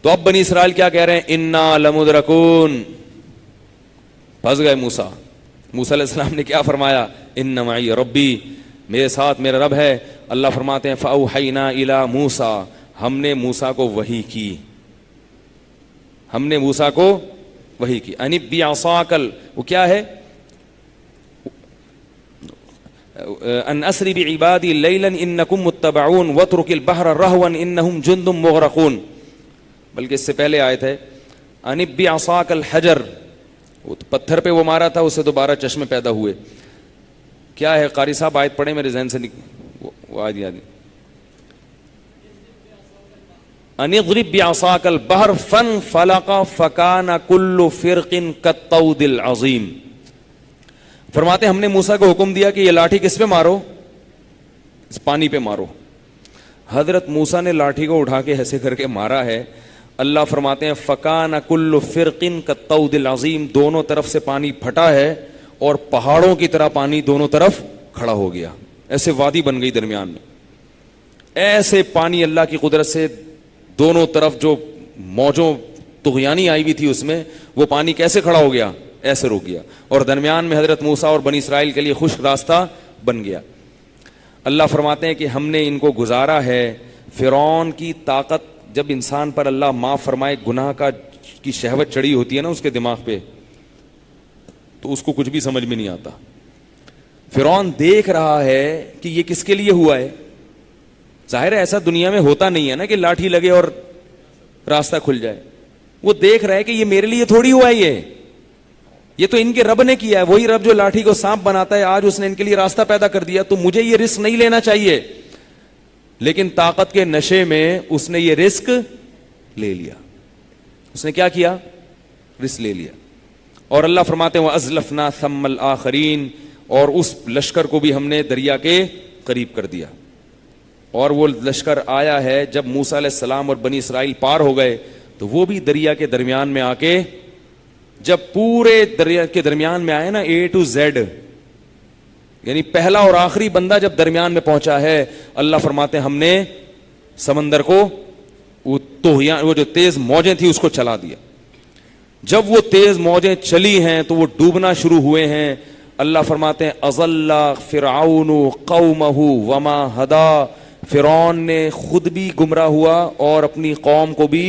تو اب بنی اسرائیل کیا کہہ رہے ہیں؟ انا لمدرکون، پھنس گئے موسیٰ علیہ السلام نے کیا فرمایا؟ ان معی ربی، میرے ساتھ میرا رب ہے. اللہ فرماتے ہیں فاوحینا الی موسیٰ، ہم نے موسیٰ کو وحی کی، ہم نے موسیٰ کو وحی کی. ان بعصاک، وہ کیا ہے؟ ان اسری بعبادی لیلا انکم متبعون واترک البحر رہوا انہم جند مغرقون. بلکہ اس سے پہلے آیت ہے ان بعصاک الحجر، وہ پتھر پہ وہ مارا تھا، اس سے دوبارہ چشمے پیدا ہوئے. کیا ہے قاری صاحب؟ آیت پڑھیں، میرے ذہن سے وہ آیت یاد نہیں. ان اضرب بعصاک البحر فانفلق فکان کل فرق کالطود العظیم. فرماتے ہم نے موسیٰ کو حکم دیا کہ یہ لاٹھی کس پہ مارو؟ اس پانی پہ مارو. حضرت موسیٰ نے لاٹھی کو اٹھا کے ایسے کر کے مارا ہے. اللہ فرماتے ہیں فکان کل فرق کالطود العظیم، دونوں طرف سے پانی پھٹا ہے اور پہاڑوں کی طرح پانی دونوں طرف کھڑا ہو گیا، ایسے وادی بن گئی درمیان میں. ایسے پانی اللہ کی قدرت سے دونوں طرف جو موجوں طغیانی آئی ہوئی تھی اس میں، وہ پانی کیسے کھڑا ہو گیا؟ ایسے رک گیا، اور درمیان میں حضرت موسیٰ اور بنی اسرائیل کے لیے خشک راستہ بن گیا. اللہ فرماتے ہیں کہ ہم نے ان کو گزارا ہے. فرعون کی طاقت، جب انسان پر اللہ معاف فرمائے گناہ کی شہوت چڑھی ہوتی ہے نا اس کے دماغ پہ، تو اس کو کچھ بھی سمجھ میں نہیں آتا. فرعون دیکھ رہا ہے کہ یہ کس کے لیے ہوا ہے. ظاہر ہے ایسا دنیا میں ہوتا نہیں ہے نا کہ لاٹھی لگے اور راستہ کھل جائے. وہ دیکھ رہا ہے کہ یہ میرے لیے تھوڑی ہوا ہے، یہ تو ان کے رب نے کیا ہے. وہی رب جو لاٹھی کو سانپ بناتا ہے، آج اس نے ان کے لیے راستہ پیدا کر دیا، تو مجھے یہ رسک نہیں لینا چاہیے. لیکن طاقت کے نشے میں اس نے یہ رسک لے لیا. اس نے کیا کیا؟ رسک لے لیا. اور اللہ فرماتے ہیں وَأَزْلَفْنَا ثَمَّ الْآخَرِينَ، اور اس لشکر کو بھی ہم نے دریا کے قریب کر دیا. اور وہ لشکر آیا ہے جب موسیٰ علیہ السلام اور بنی اسرائیل پار ہو گئے تو وہ بھی دریا کے درمیان میں آ کے، جب پورے دریا کے درمیان میں آئے نا A to Z، یعنی پہلا اور آخری بندہ جب درمیان میں پہنچا ہے، اللہ فرماتے ہیں ہم نے سمندر کو وہ جو تیز موجیں تھی اس کو چلا دیا. جب وہ تیز موجیں چلی ہیں تو وہ ڈوبنا شروع ہوئے ہیں. اللہ فرماتے ہیں اضل فرعون قومہ وما ہدا، فرعون نے خود بھی گمراہ ہوا اور اپنی قوم کو بھی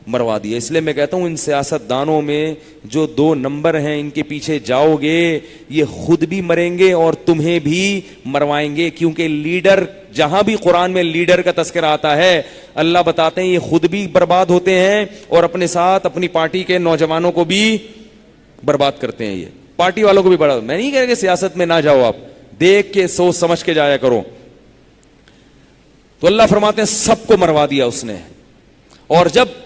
مروا دیا. اس لیے میں کہتا ہوں ان سیاست دانوں میں جو 2 نمبر ہیں، ان کے پیچھے جاؤ گے یہ خود بھی مریں گے اور تمہیں بھی مروائیں گے. کیونکہ لیڈر، جہاں بھی قرآن میں لیڈر کا تذکرہ آتا ہے، اللہ بتاتے ہیں یہ خود بھی برباد ہوتے ہیں اور اپنے ساتھ اپنی پارٹی کے نوجوانوں کو بھی برباد کرتے ہیں. یہ پارٹی والوں کو بھی برباد. میں نہیں کہہ رہا کہ سیاست میں نہ جاؤ، آپ دیکھ کے سوچ سمجھ کے جایا کرو. تو اللہ فرماتے ہیں سب کو مروا دیا اس نے. اور جب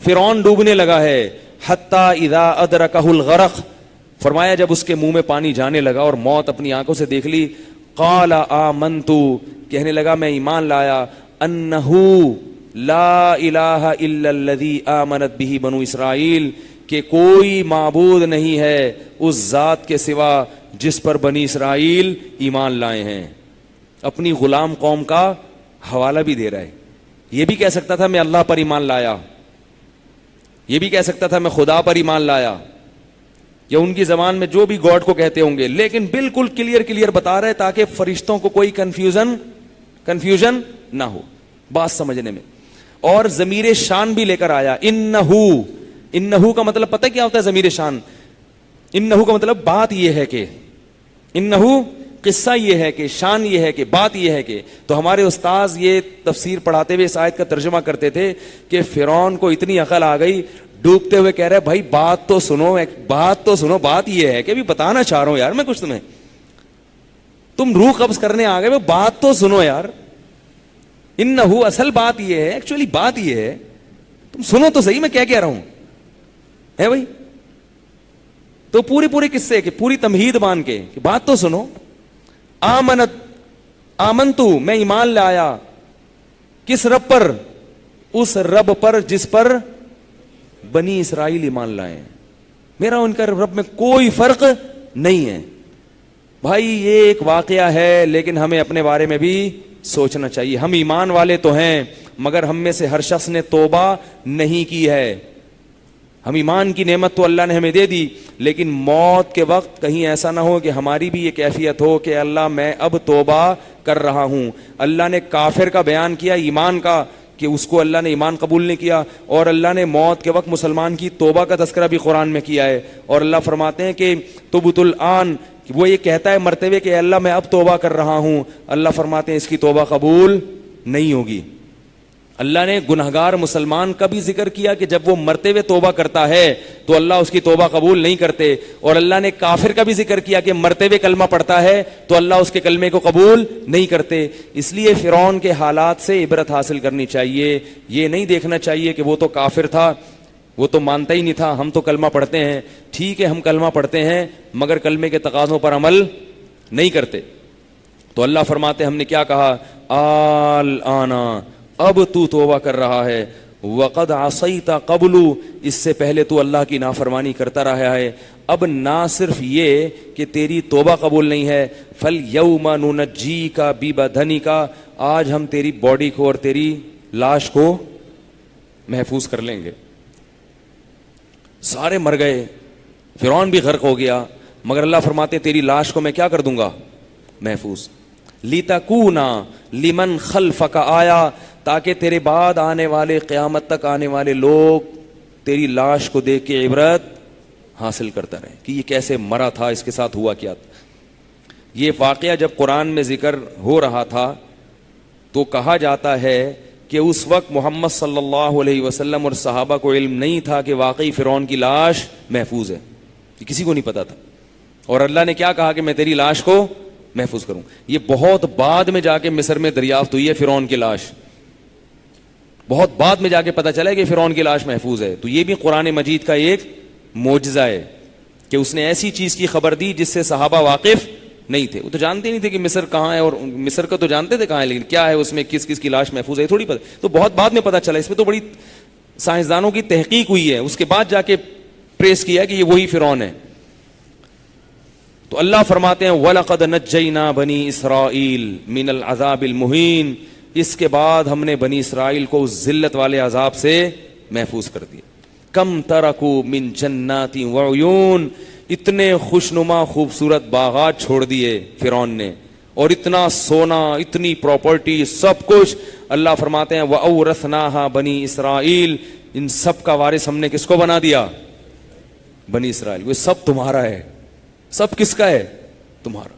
فرعون ڈوبنے لگا ہے، حتی اذا ادرکہ الغرق، فرمایا جب اس کے منہ میں پانی جانے لگا اور موت اپنی آنکھوں سے دیکھ لی، قال آمنت، کہنے لگا میں ایمان لایا، انہ لا الہ الا الذی آمنت بہ بنو اسرائیل، کہ کوئی معبود نہیں ہے اس ذات کے سوا جس پر بنی اسرائیل ایمان لائے ہیں. اپنی غلام قوم کا حوالہ بھی دے رہا ہے. یہ بھی کہہ سکتا تھا میں اللہ پر ایمان لایا، یہ بھی کہہ سکتا تھا میں خدا پر ایمان لایا، یا ان کی زبان میں جو بھی گاڈ کو کہتے ہوں گے، لیکن بالکل کلیئر بتا رہے تاکہ فرشتوں کو کوئی کنفیوژن نہ ہو بات سمجھنے میں. اور ضمیر شان بھی لے کر آیا، انہو کا مطلب پتہ کیا ہوتا ہے؟ ضمیر شان، انہو کا مطلب بات یہ ہے کہ، انہو قصہ یہ ہے کہ، شان یہ ہے کہ، بات یہ ہے کہ. تو ہمارے استاذ یہ تفسیر پڑھاتے ہوئے اس آیت کا ترجمہ کرتے تھے کہ فرعون کو اتنی عقل آ گئی، ڈوبتے ہوئے کہہ رہے بھائی بات تو سنو، بات یہ ہے کہ بھی بتانا چاہ رہا ہوں یار میں کچھ تمہیں، تم روح قبض کرنے آ گئے، بات تو سنو یار. انہو اصل بات یہ ہے، ایکچولی بات یہ ہے، تم سنو تو صحیح میں کیا کہہ رہا ہوں ہے بھائی. تو پوری قصے کی پوری تمہید مان کے کہ بات تو سنو. آمنتو، میں ایمان لایا، کس رب پر؟ اس رب پر جس پر بنی اسرائیل ایمان لائے ہیں. میرا ان کا رب میں کوئی فرق نہیں ہے. بھائی یہ ایک واقعہ ہے لیکن ہمیں اپنے بارے میں بھی سوچنا چاہیے. ہم ایمان والے تو ہیں مگر ہم میں سے ہر شخص نے توبہ نہیں کی ہے. ہم ایمان کی نعمت تو اللہ نے ہمیں دے دی, لیکن موت کے وقت کہیں ایسا نہ ہو کہ ہماری بھی یہ کیفیت ہو کہ اللہ میں اب توبہ کر رہا ہوں. اللہ نے کافر کا بیان کیا, ایمان کا, کہ اس کو اللہ نے ایمان قبول نہیں کیا, اور اللہ نے موت کے وقت مسلمان کی توبہ کا تذکرہ بھی قرآن میں کیا ہے. اور اللہ فرماتے ہیں کہ تبت الآن, وہ یہ کہتا ہے مرتے ہوئے کہ اللہ میں اب توبہ کر رہا ہوں, اللہ فرماتے ہیں اس کی توبہ قبول نہیں ہوگی. اللہ نے گنہگار مسلمان کا بھی ذکر کیا کہ جب وہ مرتے ہوئے توبہ کرتا ہے تو اللہ اس کی توبہ قبول نہیں کرتے, اور اللہ نے کافر کا بھی ذکر کیا کہ مرتے ہوئے کلمہ پڑھتا ہے تو اللہ اس کے کلمے کو قبول نہیں کرتے. اس لیے فرعون کے حالات سے عبرت حاصل کرنی چاہیے. یہ نہیں دیکھنا چاہیے کہ وہ تو کافر تھا, وہ تو مانتا ہی نہیں تھا, ہم تو کلمہ پڑھتے ہیں. ٹھیک ہے ہم کلمہ پڑھتے ہیں مگر کلمے کے تقاضوں پر عمل نہیں کرتے. تو اللہ فرماتے ہم نے کیا کہا, آنا اب تو توبہ کر رہا ہے, وقد عصیت قبل, اس سے پہلے تو اللہ کی نافرمانی کرتا رہا ہے. اب نہ صرف یہ کہ تیری توبہ قبول نہیں ہے, فَالْيَوْمَ نُنَجِّيكَ بِبَدَنِكَ, آج ہم تیری باڈی کو اور تیری لاش کو محفوظ کر لیں گے. سارے مر گئے, فرعون بھی غرق ہو گیا, مگر اللہ فرماتے تیری لاش کو میں کیا کر دوں گا, محفوظ. لِتَكُونَ لِمَنْ خَلْفَكَ آیا, تاکہ تیرے بعد آنے والے, قیامت تک آنے والے لوگ تیری لاش کو دیکھ کے عبرت حاصل کرتا رہے کہ یہ کیسے مرا تھا, اس کے ساتھ ہوا کیا تھا. یہ واقعہ جب قرآن میں ذکر ہو رہا تھا تو کہا جاتا ہے کہ اس وقت محمد صلی اللہ علیہ وسلم اور صحابہ کو علم نہیں تھا کہ واقعی فرعون کی لاش محفوظ ہے, یہ کسی کو نہیں پتا تھا. اور اللہ نے کیا کہا کہ میں تیری لاش کو محفوظ کروں. یہ بہت بعد میں جا کے مصر میں دریافت ہوئی ہے فرعون کی لاش, بہت بعد میں جا کے پتا چلا کہ فرعون کی لاش محفوظ ہے. تو یہ بھی قرآن مجید کا ایک معجزہ ہے کہ اس نے ایسی چیز کی خبر دی جس سے صحابہ واقف نہیں تھے. وہ تو جانتے نہیں تھے کہ مصر کہاں ہے, اور مصر کا تو جانتے تھے کہاں ہے, لیکن کیا ہے اس میں کس کس کی لاش محفوظ ہے تھوڑی پتہ. تو بہت بعد میں پتا چلا, اس میں تو بڑی سائنسدانوں کی تحقیق ہوئی ہے, اس کے بعد جا کے ٹریس کیا کہ یہ وہی فرعون ہے. تو اللہ فرماتے ہیں وَلَقَدْ نَجَّيْنَا بَنِي إِسْرَائِيلَ مِنَ الْعَذَابِ الْمُهِينِ, اس کے بعد ہم نے بنی اسرائیل کو اس ذلت والے عذاب سے محفوظ کر دیا. کم ترکوا من جنات وعیون, اتنے خوشنما خوبصورت باغات چھوڑ دیے فرعون نے, اور اتنا سونا, اتنی پراپرٹی, سب کچھ. اللہ فرماتے ہیں وَأَوْرَثْنَاهَا بَنِي إِسْرَائِيلَ, ان سب کا وارث ہم نے کس کو بنا دیا, بنی اسرائیل. وہ سب تمہارا ہے. سب کس کا ہے, تمہارا.